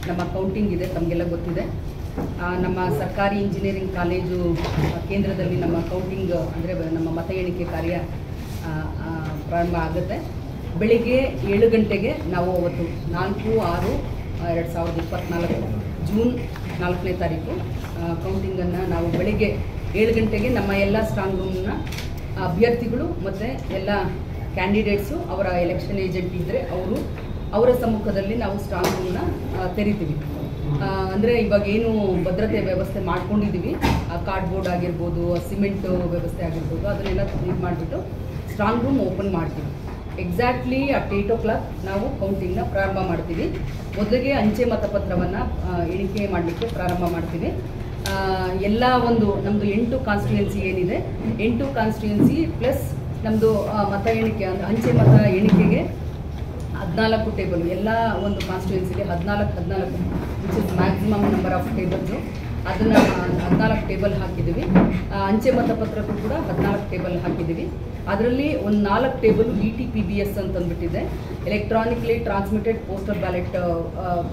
ನಮ್ಮ ಕೌಂಟಿಂಗ್ ಇದೆ, ತಮಗೆಲ್ಲ ಗೊತ್ತಿದೆ. ನಮ್ಮ ಸರ್ಕಾರಿ ಇಂಜಿನಿಯರಿಂಗ್ ಕಾಲೇಜು ಕೇಂದ್ರದಲ್ಲಿ ನಮ್ಮ ಕೌಂಟಿಂಗ್ ಅಂದರೆ ನಮ್ಮ ಮತ ಎಣಿಕೆ ಕಾರ್ಯ ಪ್ರಾರಂಭ ಆಗುತ್ತೆ. ಬೆಳಿಗ್ಗೆ 7 ಗಂಟೆಗೆ ನಾವು ಅವತ್ತು 4/6/2024 ಜೂನ್ 4ನೇ ತಾರೀಕು ಕೌಂಟಿಂಗನ್ನು ನಾವು ಬೆಳಿಗ್ಗೆ 7 ಗಂಟೆಗೆ ನಮ್ಮ ಎಲ್ಲ ಸ್ಟ್ರಾಂಗ್ ರೂಮ್ನ ಅಭ್ಯರ್ಥಿಗಳು ಮತ್ತು ಎಲ್ಲ ಕ್ಯಾಂಡಿಡೇಟ್ಸು ಅವರ ಎಲೆಕ್ಷನ್ ಏಜೆಂಟ್ ಇದ್ದರೆ ಅವರ ಸಮ್ಮುಖದಲ್ಲಿ ನಾವು ಸ್ಟ್ರಾಂಗ್ ರೂಮ್ನ ತೆರಿತೀವಿ. ಅಂದರೆ ಇವಾಗ ಏನು ಭದ್ರತೆ ವ್ಯವಸ್ಥೆ ಮಾಡ್ಕೊಂಡಿದ್ದೀವಿ, ಕಾರ್ಡ್ಬೋರ್ಡ್ ಆಗಿರ್ಬೋದು, ಸಿಮೆಂಟು ವ್ಯವಸ್ಥೆ ಆಗಿರ್ಬೋದು, ಅದನ್ನೆಲ್ಲ ಇದು ಮಾಡಿಬಿಟ್ಟು ಸ್ಟ್ರಾಂಗ್ ರೂಮ್ ಓಪನ್ ಮಾಡ್ತೀವಿ. ಎಕ್ಸಾಕ್ಟ್ಲಿ ಅಟ್ 8 o'clock ನಾವು ಕೌಂಟಿಂಗ್ನ ಪ್ರಾರಂಭ ಮಾಡ್ತೀವಿ. ಮೊದಲಿಗೆ ಅಂಚೆ ಮತಪತ್ರವನ್ನು ಎಣಿಕೆ ಮಾಡಲಿಕ್ಕೆ ಪ್ರಾರಂಭ ಮಾಡ್ತೀವಿ. ಎಲ್ಲ ನಮ್ಮದು 8 ಕಾನ್ಸ್ಟಿಟ್ಯೂಯೆನ್ಸಿ ಏನಿದೆ, 8 ಕಾನ್ಸ್ಟಿಟ್ಯೂಯೆನ್ಸಿ ಪ್ಲಸ್ ನಮ್ಮದು ಮತ ಎಣಿಕೆ ಅಂದರೆ ಅಂಚೆ ಮತ ಎಣಿಕೆಗೆ 14 ಟೇಬಲ್, ಎಲ್ಲ ಒಂದು ಕಾನ್ಸ್ಟಿಟ್ಯೂಯೆನ್ಸಿಗೆ 14 which is maximum number of tables, ಅದನ್ನು 14 ಟೇಬಲ್ ಹಾಕಿದ್ದೀವಿ. ಅಂಚೆ ಮತಪತ್ರಕ್ಕೂ ಕೂಡ 14 ಟೇಬಲ್ ಹಾಕಿದ್ದೀವಿ. ಅದರಲ್ಲಿ ಒಂದು 4 ಟೇಬಲ್ ETPBS ಅಂತಂದ್ಬಿಟ್ಟಿದೆ, ಎಲೆಕ್ಟ್ರಾನಿಕ್ಲಿ ಟ್ರಾನ್ಸ್ಮಿಟೆಡ್ ಪೋಸ್ಟಲ್ ಬ್ಯಾಲೆಟ್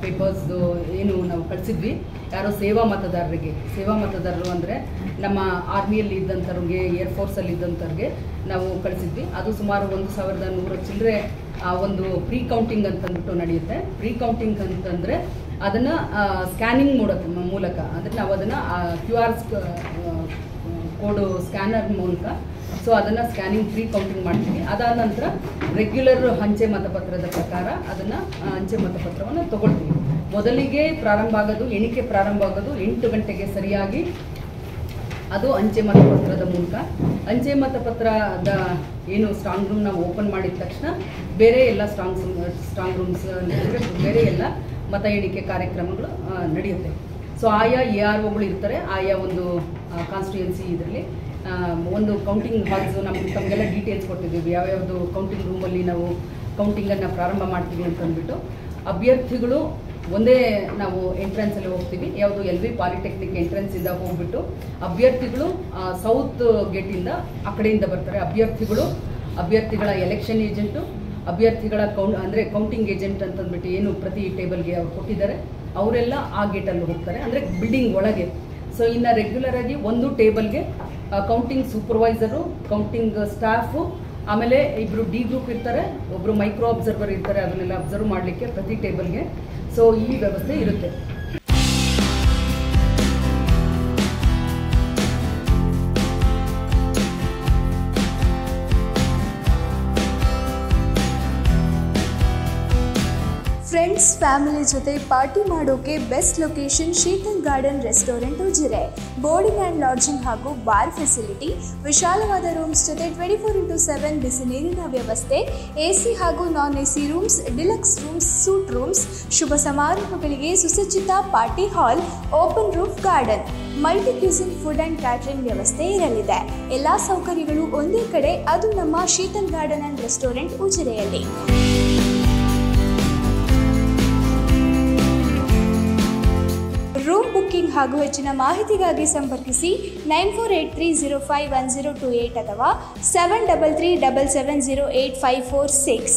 ಪೇಪರ್ಸ್ದು ಏನು ನಾವು ಕಳಿಸಿದ್ವಿ ಯಾರೋ ಸೇವಾ ಮತದಾರರು ಅಂದರೆ ನಮ್ಮ ಆರ್ಮಿಯಲ್ಲಿ ಇದ್ದಂಥವ್ರಿಗೆ, ಏರ್ಫೋರ್ಸಲ್ಲಿ ಇದ್ದಂಥವ್ರಿಗೆ ನಾವು ಕಳಿಸಿದ್ವಿ. ಅದು ಸುಮಾರು 1100 ಚಿಲ್ಲರೆ ಒಂದು ಪ್ರೀ ಕೌಂಟಿಂಗ್ ಅಂತಂದ್ಬಿಟ್ಟು ನಡೆಯುತ್ತೆ. ಪ್ರೀ ಕೌಂಟಿಂಗ್ ಅಂತಂದರೆ ಅದನ್ನು ಸ್ಕ್ಯಾನಿಂಗ್ ಮೂಲಕ ಅಂದರೆ ನಾವು ಅದನ್ನು QR ಕೋಡು ಸ್ಕ್ಯಾನರ್ ಮೂಲಕ ಅದನ್ನು ಸ್ಕ್ಯಾನಿಂಗ್ ಪ್ರೀ ಕೌಂಟಿಂಗ್ ಮಾಡ್ತೀವಿ. ಅದಾದ ನಂತರ ರೆಗ್ಯುಲರ್ ಅಂಚೆ ಮತಪತ್ರದ ಪ್ರಕಾರ ಅದನ್ನು ಅಂಚೆ ಮತಪತ್ರವನ್ನು ತೊಗೊಳ್ತೀವಿ. ಮೊದಲಿಗೆ ಎಣಿಕೆ ಪ್ರಾರಂಭ ಆಗೋದು 8 ಗಂಟೆಗೆ ಸರಿಯಾಗಿ. ಅದು ಅಂಚೆ ಮತಪತ್ರದ ಮೂಲಕ. ಅಂಚೆ ಮತಪತ್ರದ ಏನು ಸ್ಟ್ರಾಂಗ್ ರೂಮ್ ನಾವು ಓಪನ್ ಮಾಡಿದ ತಕ್ಷಣ ಬೇರೆ ಎಲ್ಲ ಸ್ಟ್ರಾಂಗ್ ರೂಮ್ಸ್ ಬೇರೆ ಎಲ್ಲ ಮತ ಎಣಿಕೆ ಕಾರ್ಯಕ್ರಮಗಳು ನಡೆಯುತ್ತೆ. ಆಯಾ AROಗಳು ಇರ್ತಾರೆ, ಆಯಾ ಒಂದು ಕಾನ್ಸ್ಟಿಟ್ಯೂಯೆನ್ಸಿ ಇದರಲ್ಲಿ ಒಂದು ಕೌಂಟಿಂಗ್ ಹಾಲ್ಸು ತಮಗೆಲ್ಲ ಡೀಟೇಲ್ಸ್ ಕೊಟ್ಟಿದ್ದೀವಿ, ಯಾವ್ಯಾವುದು ಕೌಂಟಿಂಗ್ ರೂಮಲ್ಲಿ ನಾವು ಕೌಂಟಿಂಗನ್ನು ಪ್ರಾರಂಭ ಮಾಡ್ತೀವಿ ಅಂತಂದ್ಬಿಟ್ಟು. ಅಭ್ಯರ್ಥಿಗಳು ಒಂದೇ ನಾವು ಎಂಟ್ರೆನ್ಸಲ್ಲಿ ಹೋಗ್ತೀವಿ, ಯಾವುದು LV ಪಾಲಿಟೆಕ್ನಿಕ್ ಎಂಟ್ರೆನ್ಸಿಂದ ಹೋಗ್ಬಿಟ್ಟು ಅಭ್ಯರ್ಥಿಗಳು ಸೌತ್ ಗೇಟಿಂದ ಆ ಕಡೆಯಿಂದ ಬರ್ತಾರೆ. ಅಭ್ಯರ್ಥಿಗಳ ಎಲೆಕ್ಷನ್ ಏಜೆಂಟು, ಅಭ್ಯರ್ಥಿಗಳ ಕೌಂಟಿಂಗ್ ಏಜೆಂಟ್ ಅಂತಂದ್ಬಿಟ್ಟು ಏನು ಪ್ರತಿ ಟೇಬಲ್ಗೆ ಅವ್ರು ಕೊಟ್ಟಿದ್ದಾರೆ ಅವರೆಲ್ಲ ಆ ಗೇಟಲ್ಲಿ ಹೋಗ್ತಾರೆ, ಅಂದರೆ ಬಿಲ್ಡಿಂಗ್ ಒಳಗೆ. ಇನ್ನು ರೆಗ್ಯುಲರ್ ಆಗಿ ಒಂದು ಟೇಬಲ್ಗೆ ಕೌಂಟಿಂಗ್ ಸೂಪರ್ವೈಸರು, ಕೌಂಟಿಂಗ್ ಸ್ಟಾಫು, ಆಮೇಲೆ ಇಬ್ಬರು D ಗ್ರೂಪ್ ಇರ್ತಾರೆ, ಒಬ್ಬರು ಮೈಕ್ರೋ ಅಬ್ಸರ್ವರ್ ಇರ್ತಾರೆ, ಅದನ್ನೆಲ್ಲ ಅಬ್ಸರ್ವ್ ಮಾಡಲಿಕ್ಕೆ ಪ್ರತಿ ಟೇಬಲ್ಗೆ. ಈ ವ್ಯವಸ್ಥೆ ಇರುತ್ತೆ. ಫ್ರೆಂಡ್ಸ್ ಫ್ಯಾಮಿಲಿ ಜೊತೆ ಪಾರ್ಟಿ ಮಾಡೋಕೆ best location Sheetal garden restaurant Ujire. Boarding and lodging ಹಾಗೂ ಬಾರ್ ಫೆಸಿಲಿಟಿ, ವಿಶಾಲವಾದ ರೂಮ್ಸ್ ಜೊತೆ 24x7 ಬಿಸಿ ನೀರಿನ ವ್ಯವಸ್ಥೆ, AC ಹಾಗೂ non AC rooms, deluxe rooms, suite rooms, ಶುಭ ಸಮಾರಂಭಗಳಿಗೆ ಸುಸಜ್ಜಿತ party hall, open roof garden, multi cuisine food and catering ವ್ಯವಸ್ಥೆ ಇರಲಿದೆ. ಎಲ್ಲ ಸೌಕರ್ಯಗಳು ಒಂದೇ ಕಡೆ, ಅದು ನಮ್ಮ ಶೀತಲ್ ಗಾರ್ಡನ್ ಆ್ಯಂಡ್ ರೆಸ್ಟೋರೆಂಟ್ ಉಜಿರೆಯಲ್ಲಿ. ರೂಮ್ ಬುಕ್ಕಿಂಗ್ ಹಾಗೂ ಹೆಚ್ಚಿನ ಮಾಹಿತಿಗಾಗಿ ಸಂಪರ್ಕಿಸಿ 9483051028 ಅಥವಾ 7337708546.